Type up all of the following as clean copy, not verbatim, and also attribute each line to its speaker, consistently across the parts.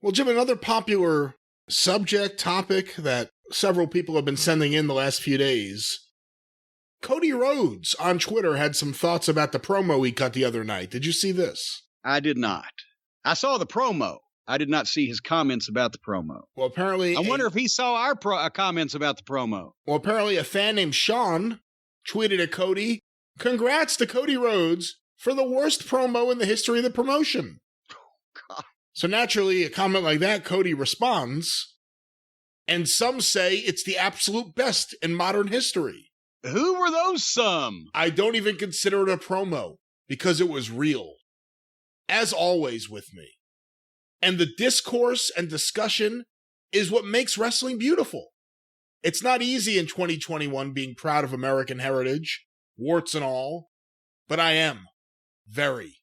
Speaker 1: Well, Jim, another popular topic that several people have been sending in the last few days. Cody Rhodes on Twitter had some thoughts about the promo he cut the other night. Did you see this?
Speaker 2: I did not. I saw the promo. I did not see his comments about the promo.
Speaker 1: Well, apparently...
Speaker 2: I wonder if he saw our comments about the promo.
Speaker 1: Well, apparently a fan named Sean tweeted at Cody, "Congrats to Cody Rhodes for the worst promo in the history of the promotion."
Speaker 2: Oh, God.
Speaker 1: So naturally, a comment like that, Cody responds, and some say it's the absolute best in modern history.
Speaker 2: Who were those some?
Speaker 1: I don't even consider it a promo because it was real. As always with me. And the discourse and discussion is what makes wrestling beautiful. It's not easy in 2021 being proud of American heritage, warts and all, but I am. Very.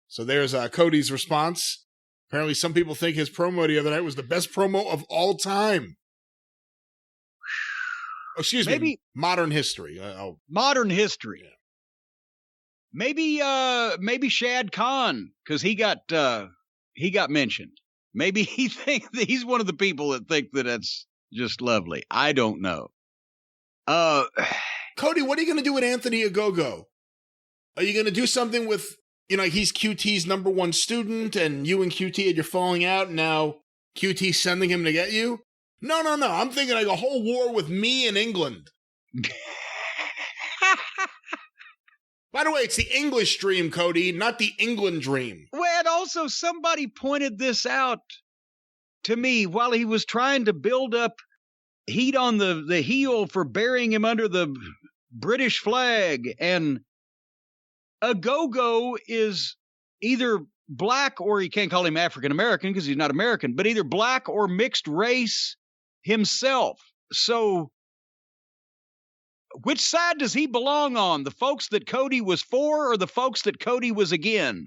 Speaker 1: So there's Cody's response. Apparently some people think his promo the other night was the best promo of all time. Oh, excuse me, modern history.
Speaker 2: Modern history.
Speaker 1: Yeah.
Speaker 2: Maybe Shad Khan, because he got mentioned. Maybe he thinks that he's one of the people that think that that's just lovely. I don't know.
Speaker 1: Cody, what are you going to do with Anthony Ogogo? Are you going to do something with, he's QT's number one student and you and QT had your falling out and now QT sending him to get you? No. I'm thinking like a whole war with me and England. By the way, it's the English dream, Cody, not the England dream.
Speaker 2: Well, and also somebody pointed this out to me while he was trying to build up heat on the heel for burying him under the British flag. And Ogogo is either black, or you can't call him African American because he's not American, but either black or mixed race himself. So which side does he belong on? The folks that Cody was for or the folks that Cody was again?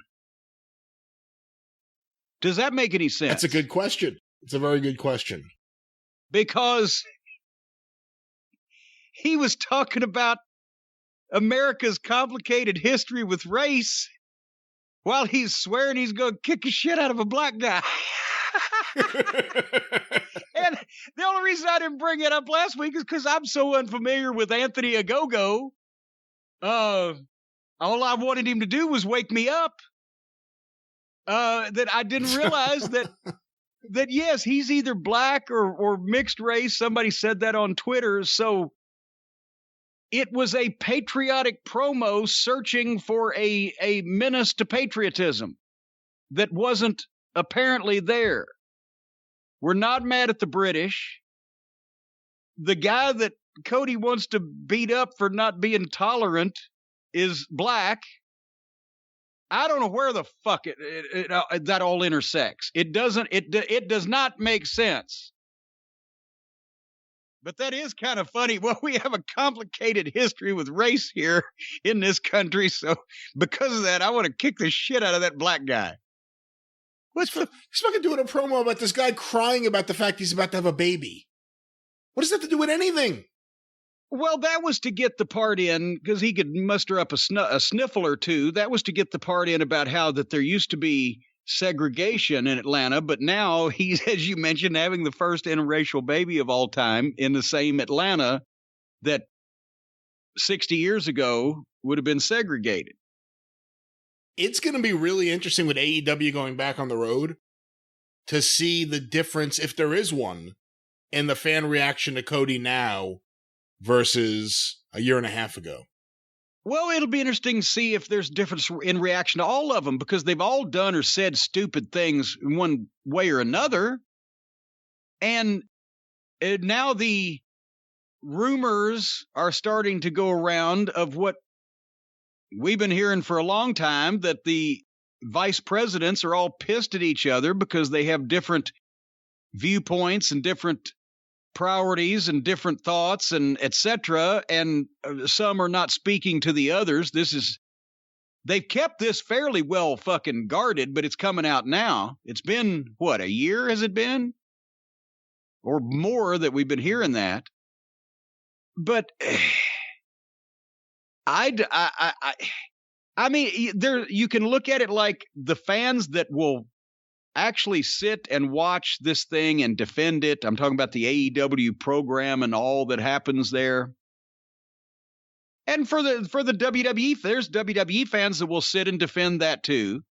Speaker 2: Does that make any sense?
Speaker 1: That's a good question. It's a very good question.
Speaker 2: Because he was talking about America's complicated history with race while he's swearing he's going to kick the shit out of a black guy. And the only reason I didn't bring it up last week is because I'm so unfamiliar with Anthony Ogogo. All I wanted him to do was wake me up. That I didn't realize that yes, he's either black or mixed race. Somebody said that on Twitter. So it was a patriotic promo searching for a menace to patriotism that wasn't apparently there. We're not mad at the British. The guy that Cody wants to beat up for not being tolerant is black. I don't know where the fuck that all intersects. It does not make sense. But that is kind of funny. Well, we have a complicated history with race here in this country. So because of that, I want to kick the shit out of that black guy.
Speaker 1: He's fucking doing a promo about this guy crying about the fact he's about to have a baby. What does that have to do with anything?
Speaker 2: Well, that was to get the part in, because he could muster up a sniffle or two. That was to get the part in about how that there used to be segregation in Atlanta, but now he's, as you mentioned, having the first interracial baby of all time in the same Atlanta that 60 years ago would have been segregated.
Speaker 1: It's going to be really interesting with AEW going back on the road to see the difference, if there is one, in the fan reaction to Cody now versus a year and a half ago.
Speaker 2: Well, it'll be interesting to see if there's difference in reaction to all of them, because they've all done or said stupid things in one way or another. And now the rumors are starting to go around of what we've been hearing for a long time, that the vice presidents are all pissed at each other because they have different viewpoints and different priorities and different thoughts and etc. And some are not speaking to the others. They've kept this fairly well fucking guarded, but it's coming out now. It's been, what, a year has it been? Or more that we've been hearing that. But I mean, there you can look at it like the fans that will actually sit and watch this thing and defend it. I'm talking about the AEW program and all that happens there. And for the WWE, there's WWE fans that will sit and defend that too.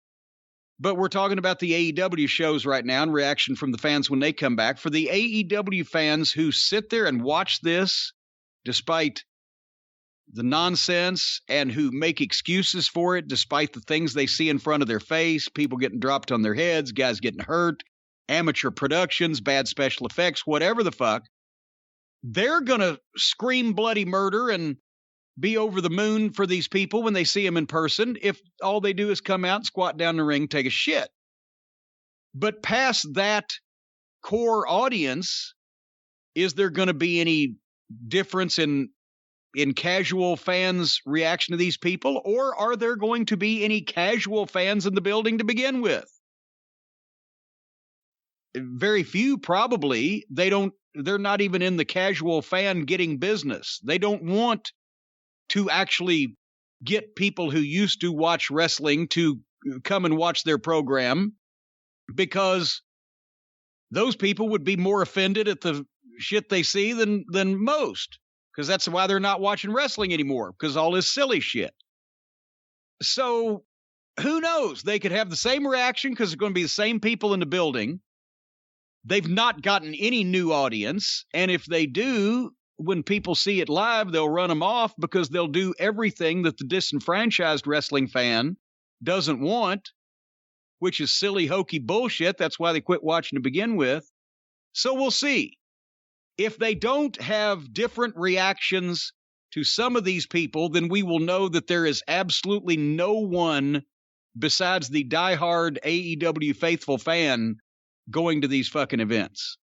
Speaker 2: But we're talking about the AEW shows right now and reaction from the fans when they come back. For the AEW fans who sit there and watch this, despite the nonsense, and who make excuses for it, despite the things they see in front of their face, people getting dropped on their heads, guys getting hurt, amateur productions, bad special effects, whatever the fuck, they're going to scream bloody murder and be over the moon for these people when they see them in person if all they do is come out, squat down in the ring, take a shit. But past that core audience, is there going to be any difference in casual fans' reaction to these people, or are there going to be any casual fans in the building to begin with? Very few, probably. They're not even in the casual fan getting business. They don't want to actually get people who used to watch wrestling to come and watch their program, because those people would be more offended at the shit they see than most, because that's why they're not watching wrestling anymore, because all this silly shit. So who knows? They could have the same reaction because it's going to be the same people in the building. They've not gotten any new audience, and if they do, when people see it live, they'll run them off because they'll do everything that the disenfranchised wrestling fan doesn't want, which is silly, hokey bullshit. That's why they quit watching to begin with. So we'll see. If they don't have different reactions to some of these people, then we will know that there is absolutely no one besides the diehard AEW faithful fan going to these fucking events.